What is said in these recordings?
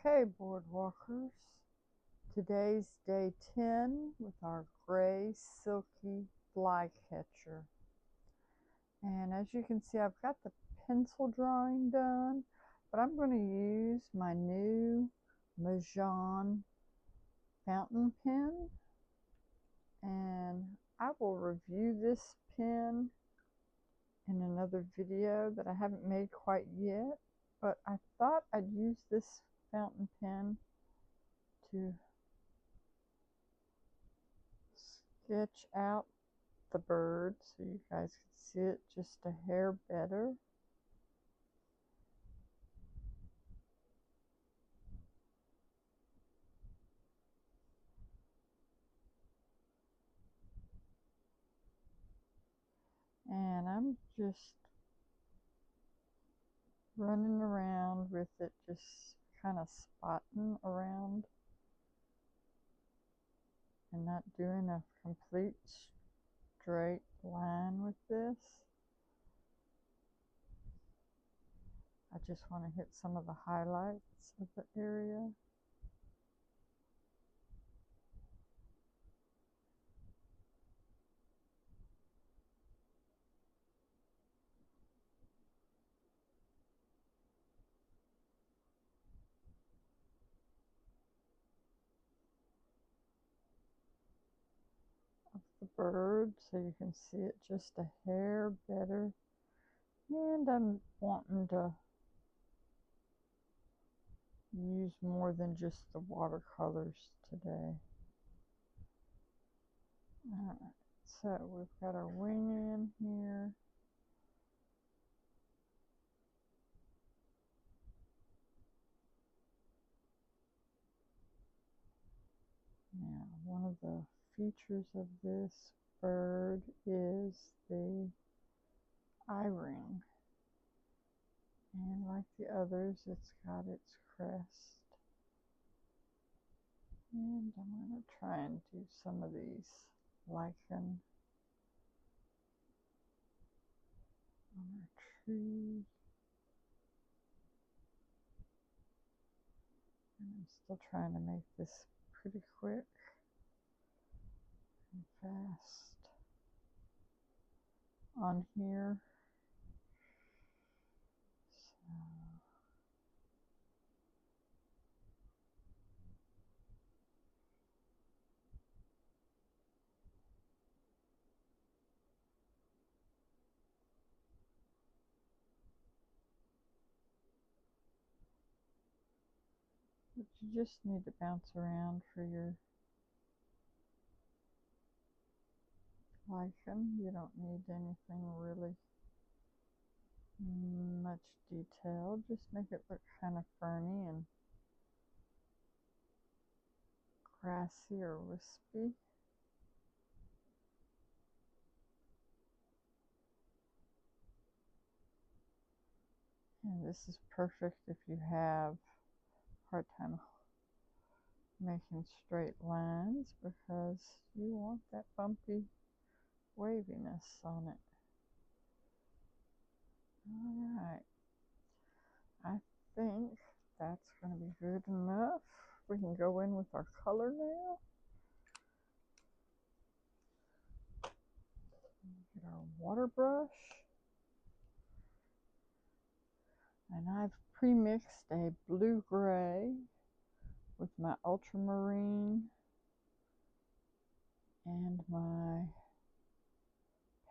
Okay, boardwalkers, today's day 10 with our Gray Silky-Flycatcher. And as you can see, I've got the pencil drawing done, but I'm going to use my new Majohn fountain pen, and I will review this pen in another video that I haven't made quite yet, but I thought I'd use this fountain pen to sketch out the bird so you guys can see it just a hair better. And I'm just running around with it, just kind of spotting around and not doing a complete straight line with this. I just want to hit some of the highlights of the area. Of the bird so you can see it just a hair better. And I'm wanting to use more than just the watercolors today. Alright, so we've got our wing in here. Now, one of the features of this bird is the eye ring. And like the others, it's got its crest. And I'm going to try and do some of these lichen on our tree. And I'm still trying to make this pretty quick and fast on here. So but you just need to bounce around for your lichen. You don't need anything really much detail. Just make it look kind of ferny and grassy or wispy. And this is perfect if you have a hard time making straight lines because you want that bumpy waviness on it. Alright, I think that's going to be good enough. We can go in with our color now. Get our water brush. And I've pre-mixed a blue-gray with my ultramarine and my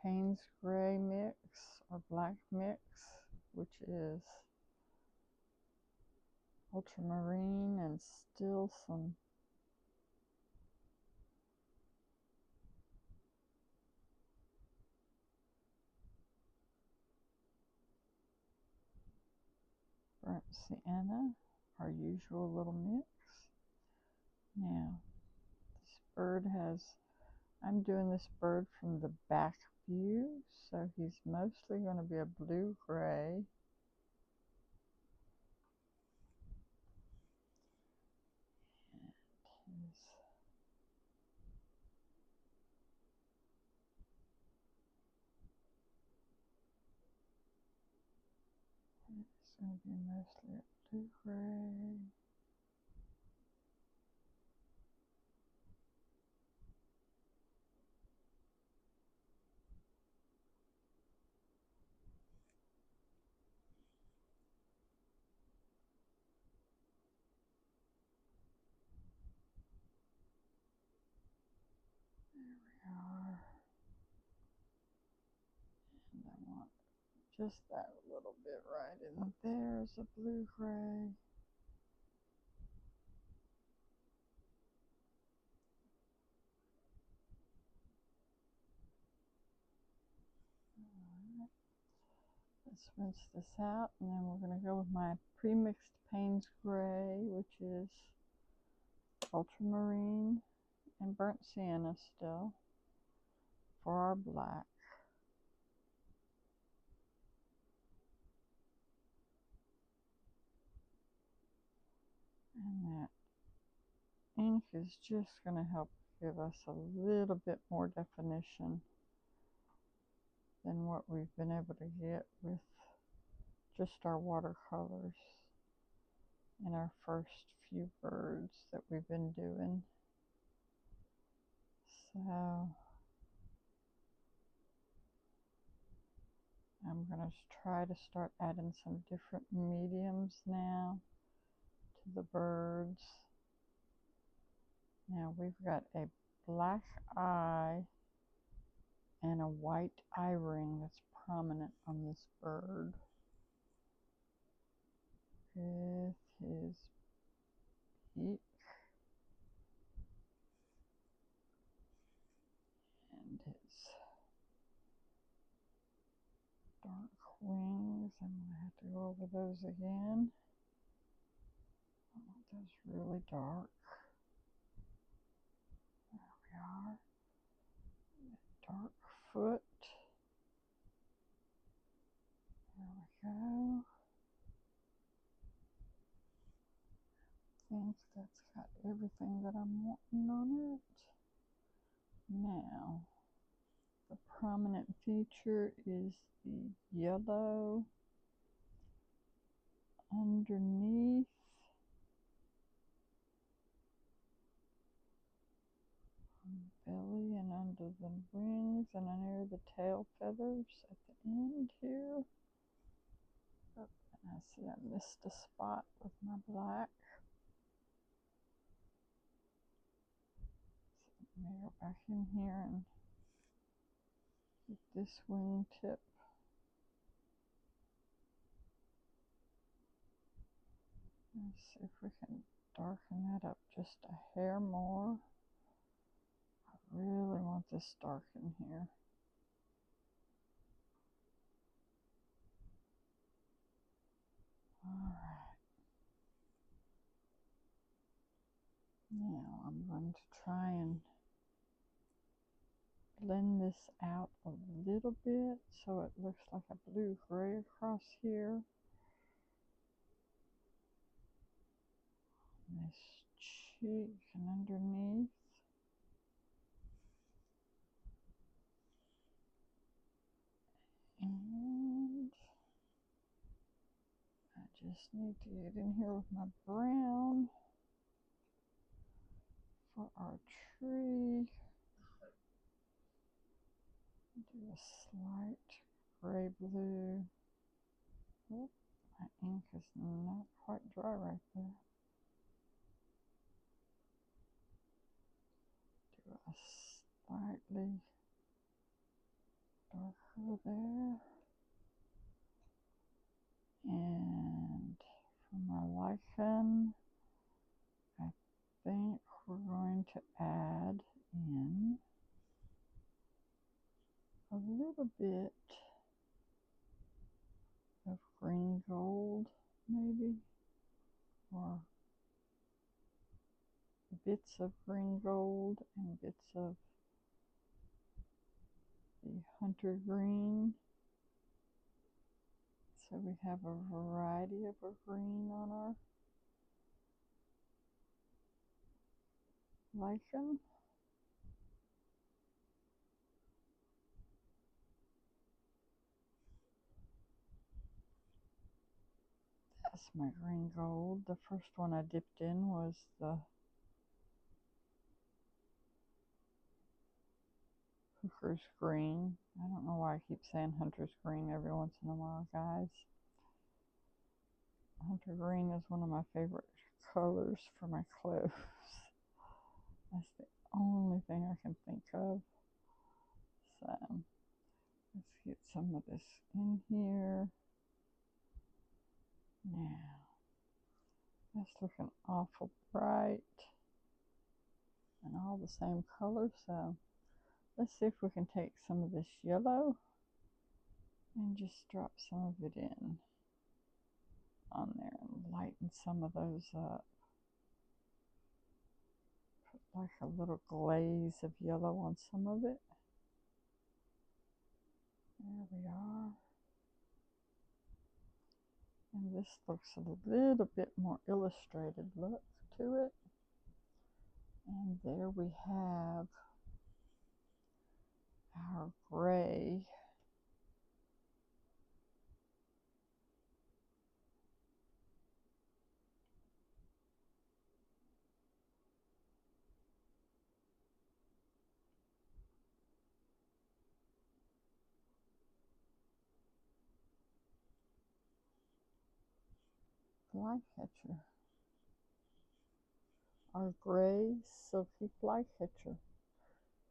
Payne's gray mix or black mix, which is ultramarine and still some burnt sienna, our usual little mix. Now, this bird has, I'm doing this bird from the back view, so he's mostly going to be a blue-gray. It's going to be mostly a blue-gray. just that little bit right in there's a blue-gray. Let's rinse this out, and then we're going to go with my pre-mixed Payne's Gray, which is ultramarine and burnt sienna still, for our black. And that ink is just going to help give us a little bit more definition than what we've been able to get with just our watercolors in our first few birds that we've been doing. So I'm going to try to start adding some different mediums now to the birds. Now we've got a black eye and a white eye ring that's prominent on this bird with his beak and his dark wings. I'm going to have to go over those again. I want those really dark. There we are. Dark foot. There we go. I think that's got everything that I'm wanting on it. Now, the prominent feature is the yellow underneath. Belly and under the wings and under the tail feathers at the end here. Oh, and I see I missed a spot with my black. So let me go back in here and get this wing tip. Let's see if we can darken that up just a hair more. I really want this dark in here. Alright. Now I'm going to try and blend this out a little bit so it looks like a blue-gray across here. This cheek and underneath. And I just need to get in here with my brown for our tree. Do a slight gray-blue. Oh, my ink is not quite dry right there. Do a slightly darker there. And for my lichen, I think we're going to add in a little bit of green gold, maybe, or bits of green gold and bits of the hunter green. So we have a variety of a green on our lichen. That's my green gold. The first one I dipped in was the Hooker's green. I don't know why I keep saying hunter's green every once in a while, guys. Hunter green is one of my favorite colors for my clothes. That's the only thing I can think of. So Let's get some of this in here. Now, that's looking awful bright and all the same color, so let's see if we can take some of this yellow and just drop some of it in on there and lighten some of those up. Put like a little glaze of yellow on some of it. There we are. And this looks a little bit more illustrated look to it. And there we have our gray. Flycatcher. Our Gray Silky-Flycatcher.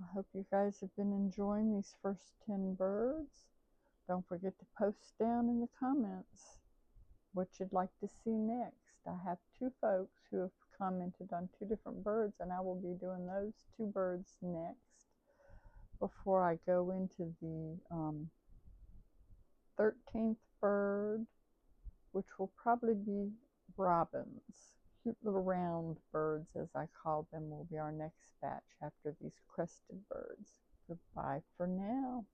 I hope you guys have been enjoying these first 10 birds. Don't forget to post down in the comments what you'd like to see next. I have 2 folks who have commented on 2 different birds, and I will be doing those 2 birds next before I go into the 13th bird, which will probably be robins. Cute little round birds, as I call them, will be our next batch after these crested birds. Goodbye for now.